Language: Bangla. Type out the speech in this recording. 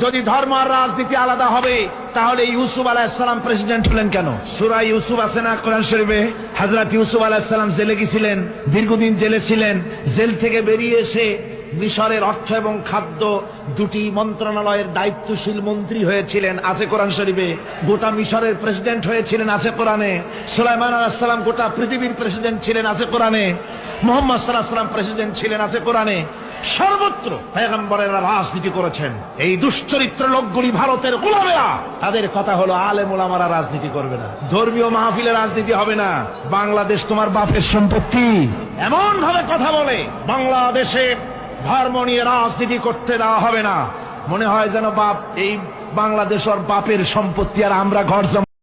যদি ধর্ম আর রাজনীতি আলাদা হবে তাহলে ইউসুফ আলাইহিস সালাম প্রেসিডেন্ট হলেন কেন? সূরা ইউসুফ আছে না কোরআন শরীফে? হযরত ইউসুফ আলাইহিস সালাম জেলে গেছিলেন, দীর্ঘদিন জেলে ছিলেন। জেল থেকে বেরিয়ে এসে মিশরের অর্থ এবং খাদ্য দুটি মন্ত্রণালয়ের দায়িত্বশীল মন্ত্রী হয়েছিলেন, আছে কোরআন শরীফে। গোটা মিশরের প্রেসিডেন্ট হয়েছিলেন, আছে কোরআনে। সুলাইমান আলাইহিস সালাম গোটা পৃথিবীর প্রেসিডেন্ট ছিলেন, আছে কোরআনে। মুহাম্মদ সাল্লাল্লাহু আলাইহি ওয়াসাল্লাম প্রেসিডেন্ট ছিলেন, আছে কোরআনে। সর্বত্র পয়গম্বরেরা রাজনীতি করেছেন। এই দুশ্চরিত্র লোকগুলি ভারতের গোলামেরা, তাদের কথা হলো আলেম ওলামারা রাজনীতি করবে না, ধর্মীয় মাহফিলে রাজনীতি হবে না, বাংলাদেশ তোমার বাপের সম্পত্তি, এমন ভাবে কথা বলে বাংলাদেশে ধর্ম নিয়ে রাজনীতি করতে দেওয়া হবে না। মনে হয় যেন বাপ এই বাংলাদেশ ওর বাপের সম্পত্তি আর আমরা ঘর